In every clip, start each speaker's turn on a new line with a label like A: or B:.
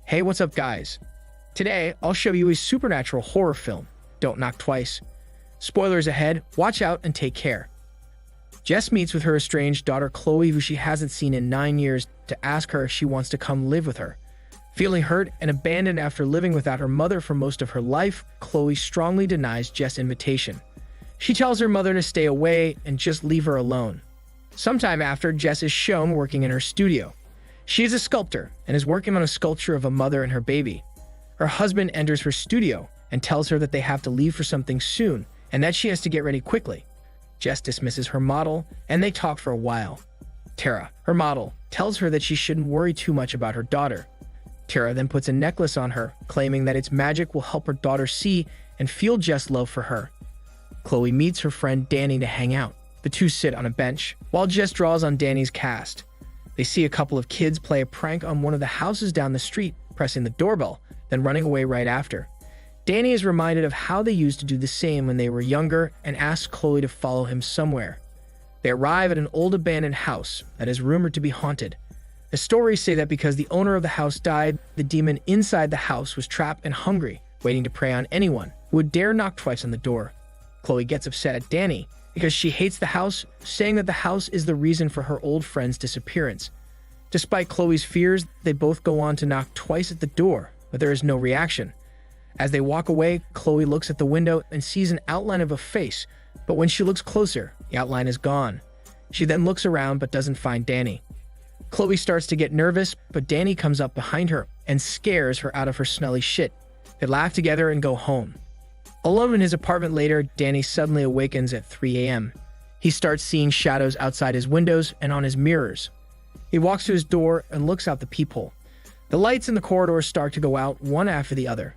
A: Hey, what's up guys? Today, I'll show you a supernatural horror film, Don't Knock Twice. Spoilers ahead, watch out and take care. Jess meets with her estranged daughter Chloe, who she hasn't seen in 9 years, to ask her if she wants to come live with her. Feeling hurt and abandoned after living without her mother for most of her life, Chloe strongly denies Jess' invitation. She tells her mother to stay away and just leave her alone. Sometime after, Jess is shown working in her studio. She is a sculptor and is working on a sculpture of a mother and her baby. Her husband enters her studio and tells her that they have to leave for something soon and that she has to get ready quickly. Jess dismisses her model and they talk for a while. Tara, her model, tells her that she shouldn't worry too much about her daughter. Tara then puts a necklace on her, claiming that its magic will help her daughter see and feel Jess' love for her. Chloe meets her friend Danny to hang out. The two sit on a bench while Jess draws on Danny's cast. They see a couple of kids play a prank on one of the houses down the street, pressing the doorbell, then running away right after. Danny is reminded of how they used to do the same when they were younger and asks Chloe to follow him somewhere. They arrive at an old abandoned house that is rumored to be haunted. The stories say that because the owner of the house died, the demon inside the house was trapped and hungry, waiting to prey on anyone who would dare knock twice on the door. Chloe gets upset at Danny because she hates the house, saying that the house is the reason for her old friend's disappearance. Despite Chloe's fears, they both go on to knock twice at the door, but there is no reaction. As they walk away, Chloe looks at the window and sees an outline of a face, but when she looks closer, the outline is gone. She then looks around but doesn't find Danny. Chloe starts to get nervous, but Danny comes up behind her and scares her out of her smelly shit. They laugh together and go home. Alone in his apartment later, Danny suddenly awakens at 3 a.m. He starts seeing shadows outside his windows and on his mirrors. He walks to his door and looks out the peephole. The lights in the corridor start to go out one after the other.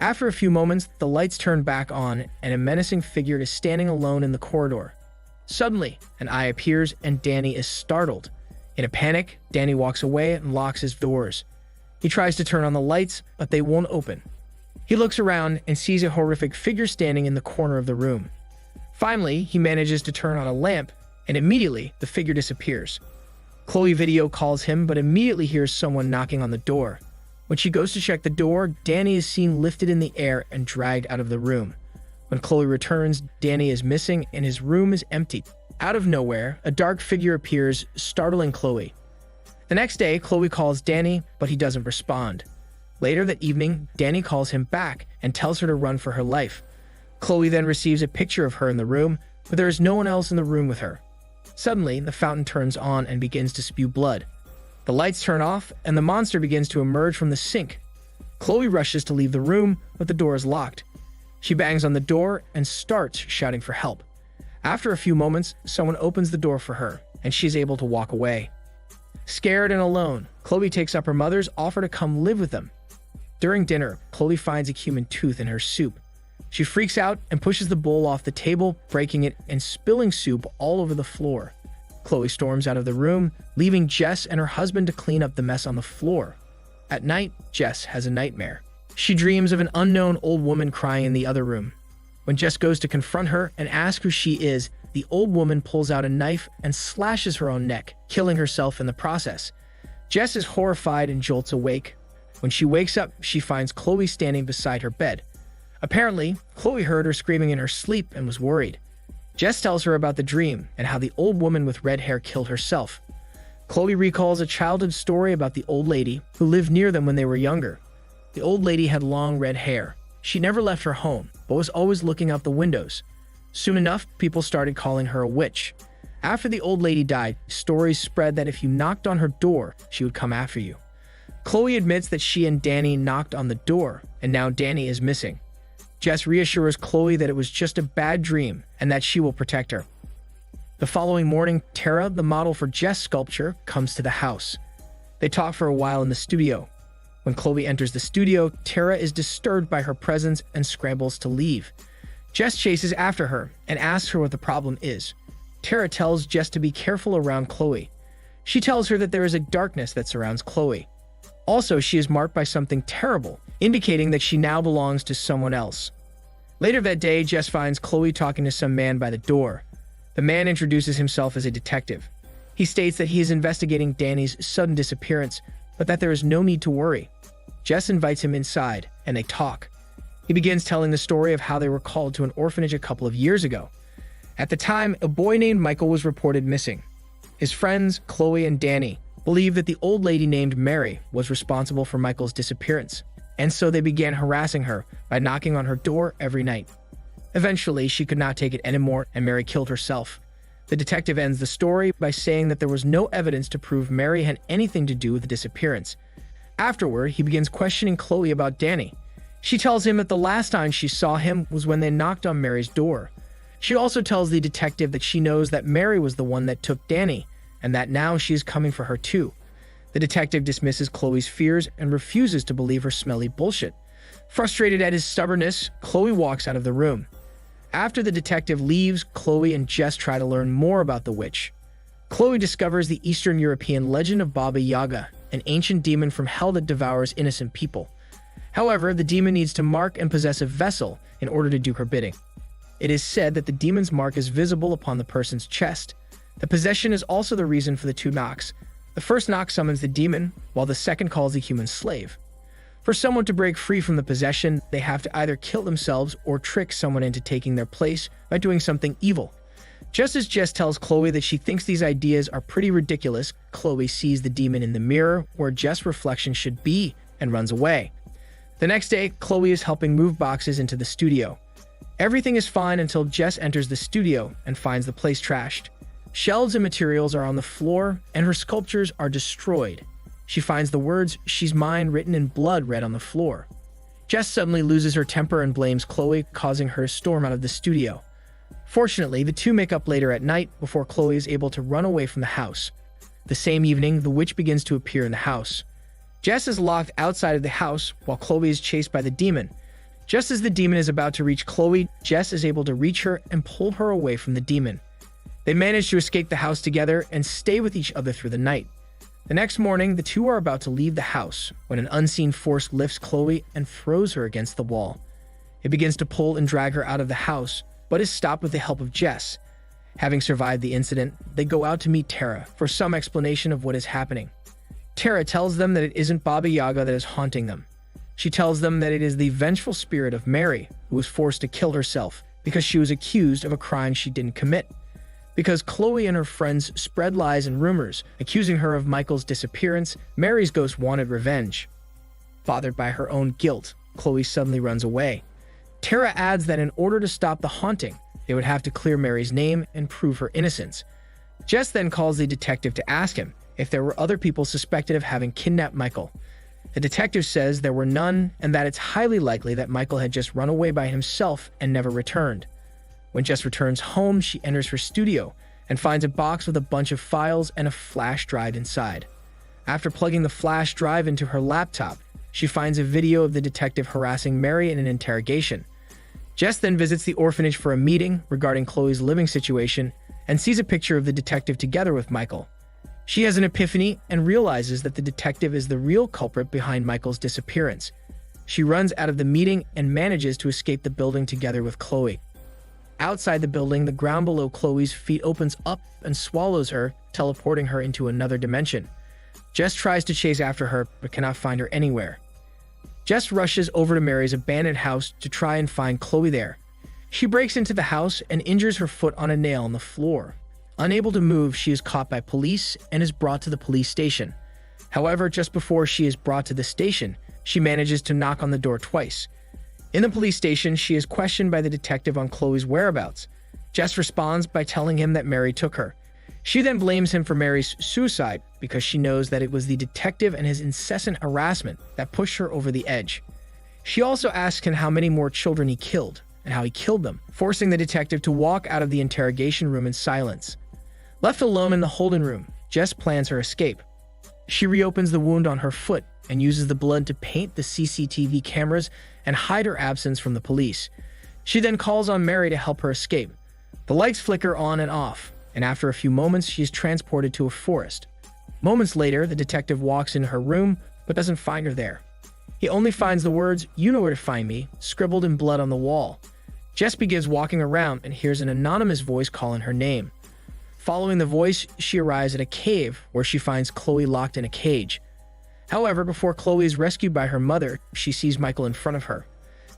A: After a few moments, the lights turn back on and a menacing figure is standing alone in the corridor. Suddenly, an eye appears and Danny is startled. In a panic, Danny walks away and locks his doors. He tries to turn on the lights, but they won't open. He looks around and sees a horrific figure standing in the corner of the room. Finally, he manages to turn on a lamp, and immediately the figure disappears. Chloe video calls him, but immediately hears someone knocking on the door. When she goes to check the door, Danny is seen lifted in the air and dragged out of the room. When Chloe returns, Danny is missing and his room is empty. Out of nowhere, a dark figure appears, startling Chloe. The next day, Chloe calls Danny, but he doesn't respond. Later that evening, Danny calls him back and tells her to run for her life. Chloe then receives a picture of her in the room, but there is no one else in the room with her. Suddenly, the fountain turns on and begins to spew blood. The lights turn off, and the monster begins to emerge from the sink. Chloe rushes to leave the room, but the door is locked. She bangs on the door and starts shouting for help. After a few moments, someone opens the door for her, and she is able to walk away. Scared and alone, Chloe takes up her mother's offer to come live with them. During dinner, Chloe finds a human tooth in her soup. She freaks out and pushes the bowl off the table, breaking it and spilling soup all over the floor. Chloe storms out of the room, leaving Jess and her husband to clean up the mess on the floor. At night, Jess has a nightmare. She dreams of an unknown old woman crying in the other room. When Jess goes to confront her and ask who she is, the old woman pulls out a knife and slashes her own neck, killing herself in the process. Jess is horrified and jolts awake. When she wakes up, she finds Chloe standing beside her bed. Apparently, Chloe heard her screaming in her sleep and was worried. Jess tells her about the dream and how the old woman with red hair killed herself. Chloe recalls a childhood story about the old lady who lived near them when they were younger. The old lady had long red hair. She never left her home, but was always looking out the windows. Soon enough, people started calling her a witch. After the old lady died, stories spread that if you knocked on her door, she would come after you. Chloe admits that she and Danny knocked on the door, and now Danny is missing. Jess reassures Chloe that it was just a bad dream and that she will protect her. The following morning, Tara, the model for Jess' sculpture, comes to the house. They talk for a while in the studio. When Chloe enters the studio, Tara is disturbed by her presence and scrambles to leave. Jess chases after her and asks her what the problem is. Tara tells Jess to be careful around Chloe. She tells her that there is a darkness that surrounds Chloe. Also, she is marked by something terrible, indicating that she now belongs to someone else. Later that day, Jess finds Chloe talking to some man by the door. The man introduces himself as a detective. He states that he is investigating Danny's sudden disappearance, but that there is no need to worry. Jess invites him inside, and they talk. He begins telling the story of how they were called to an orphanage a couple of years ago. At the time, a boy named Michael was reported missing. His friends, Chloe and Danny, believed that the old lady named Mary was responsible for Michael's disappearance, and so they began harassing her by knocking on her door every night. Eventually, she could not take it anymore, and Mary killed herself. The detective ends the story by saying that there was no evidence to prove Mary had anything to do with the disappearance. Afterward, he begins questioning Chloe about Danny. She tells him that the last time she saw him was when they knocked on Mary's door. She also tells the detective that she knows that Mary was the one that took Danny, and that now she is coming for her too. The detective dismisses Chloe's fears and refuses to believe her smelly bullshit. Frustrated at his stubbornness, Chloe walks out of the room. After the detective leaves, Chloe and Jess try to learn more about the witch. Chloe discovers the Eastern European legend of Baba Yaga, an ancient demon from hell that devours innocent people. However, the demon needs to mark and possess a vessel in order to do her bidding. It is said that the demon's mark is visible upon the person's chest. The possession is also the reason for the two knocks. The first knock summons the demon, while the second calls the human slave. For someone to break free from the possession, they have to either kill themselves or trick someone into taking their place by doing something evil. Just as Jess tells Chloe that she thinks these ideas are pretty ridiculous, Chloe sees the demon in the mirror where Jess' reflection should be and runs away. The next day, Chloe is helping move boxes into the studio. Everything is fine until Jess enters the studio and finds the place trashed. Shelves and materials are on the floor, and her sculptures are destroyed. She finds the words "She's mine" written in blood red on the floor. Jess suddenly loses her temper and blames Chloe, causing her to storm out of the studio. Fortunately, the two make up later at night before Chloe is able to run away from the house. The same evening, the witch begins to appear in the house. Jess is locked outside of the house while Chloe is chased by the demon. Just as the demon is about to reach Chloe, Jess is able to reach her and pull her away from the demon. They manage to escape the house together and stay with each other through the night. The next morning, the two are about to leave the house when an unseen force lifts Chloe and throws her against the wall. It begins to pull and drag her out of the house, but is stopped with the help of Jess. Having survived the incident, they go out to meet Tara for some explanation of what is happening. Tara tells them that it isn't Baba Yaga that is haunting them. She tells them that it is the vengeful spirit of Mary, who was forced to kill herself because she was accused of a crime she didn't commit. Because Chloe and her friends spread lies and rumors, accusing her of Michael's disappearance, Mary's ghost wanted revenge. Bothered by her own guilt, Chloe suddenly runs away. Tara adds that in order to stop the haunting, they would have to clear Mary's name and prove her innocence. Jess then calls the detective to ask him if there were other people suspected of having kidnapped Michael. The detective says there were none and that it's highly likely that Michael had just run away by himself and never returned. When Jess returns home, she enters her studio and finds a box with a bunch of files and a flash drive inside. After plugging the flash drive into her laptop, she finds a video of the detective harassing Mary in an interrogation. Jess then visits the orphanage for a meeting regarding Chloe's living situation and sees a picture of the detective together with Michael. She has an epiphany and realizes that the detective is the real culprit behind Michael's disappearance. She runs out of the meeting and manages to escape the building together with Chloe. Outside the building, the ground below Chloe's feet opens up and swallows her, teleporting her into another dimension. Jess tries to chase after her, but cannot find her anywhere. Jess rushes over to Mary's abandoned house to try and find Chloe there. She breaks into the house and injures her foot on a nail on the floor. Unable to move, she is caught by police and is brought to the police station. However, just before she is brought to the station, she manages to knock on the door twice. In the police station, she is questioned by the detective on Chloe's whereabouts. Jess responds by telling him that Mary took her. She then blames him for Mary's suicide because she knows that it was the detective and his incessant harassment that pushed her over the edge. She also asks him how many more children he killed and how he killed them, forcing the detective to walk out of the interrogation room in silence. Left alone in the holding room, Jess plans her escape. She reopens the wound on her foot and uses the blood to paint the CCTV cameras and hide her absence from the police. She then calls on Mary to help her escape. The lights flicker on and off, and after a few moments, she is transported to a forest. Moments later, the detective walks into her room, but doesn't find her there. He only finds the words, "You know where to find me," scribbled in blood on the wall. Jess begins walking around and hears an anonymous voice calling her name. Following the voice, she arrives at a cave where she finds Chloe locked in a cage. However, before Chloe is rescued by her mother, she sees Michael in front of her.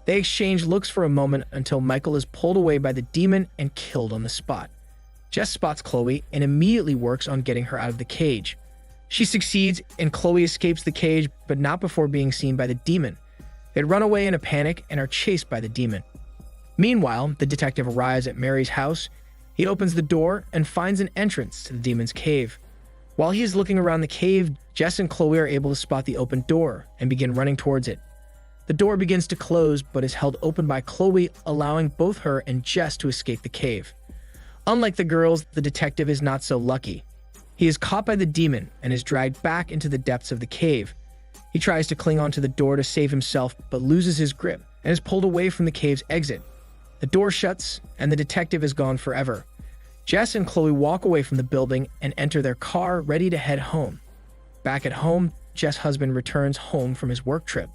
A: They exchange looks for a moment until Michael is pulled away by the demon and killed on the spot. Jess spots Chloe and immediately works on getting her out of the cage. She succeeds and Chloe escapes the cage, but not before being seen by the demon. They run away in a panic and are chased by the demon. Meanwhile, the detective arrives at Mary's house. He opens the door and finds an entrance to the demon's cave. While he is looking around the cave, Jess and Chloe are able to spot the open door and begin running towards it. The door begins to close but is held open by Chloe, allowing both her and Jess to escape the cave. Unlike the girls, the detective is not so lucky. He is caught by the demon and is dragged back into the depths of the cave. He tries to cling onto the door to save himself but loses his grip and is pulled away from the cave's exit. The door shuts and the detective is gone forever. Jess and Chloe walk away from the building and enter their car, ready to head home. Back at home, Jess' husband returns home from his work trip.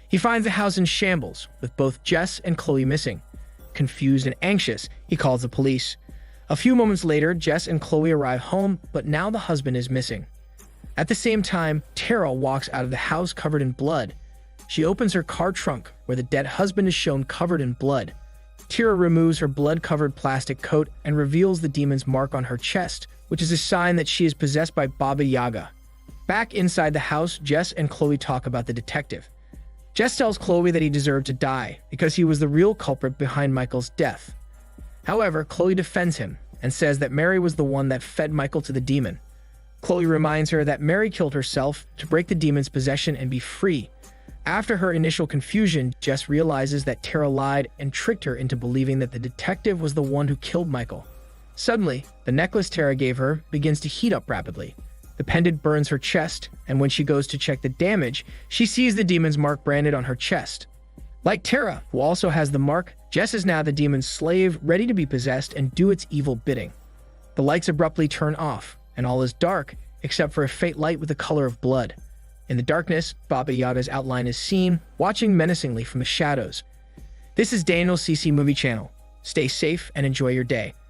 A: He finds the house in shambles, with both Jess and Chloe missing. Confused and anxious, he calls the police. A few moments later, Jess and Chloe arrive home, but now the husband is missing. At the same time, Tara walks out of the house covered in blood. She opens her car trunk, where the dead husband is shown covered in blood. Tara removes her blood-covered plastic coat and reveals the demon's mark on her chest, which is a sign that she is possessed by Baba Yaga. Back inside the house, Jess and Chloe talk about the detective. Jess tells Chloe that he deserved to die because he was the real culprit behind Michael's death. However, Chloe defends him and says that Mary was the one that fed Michael to the demon. Chloe reminds her that Mary killed herself to break the demon's possession and be free. After her initial confusion, Jess realizes that Tara lied and tricked her into believing that the detective was the one who killed Michael. Suddenly, the necklace Tara gave her begins to heat up rapidly. The pendant burns her chest, and when she goes to check the damage, she sees the demon's mark branded on her chest. Like Tara, who also has the mark, Jess is now the demon's slave, ready to be possessed and do its evil bidding. The lights abruptly turn off, and all is dark, except for a faint light with the color of blood. In the darkness, Baba Yaga's outline is seen, watching menacingly from the shadows. This is Daniel CC Movie Channel. Stay safe and enjoy your day.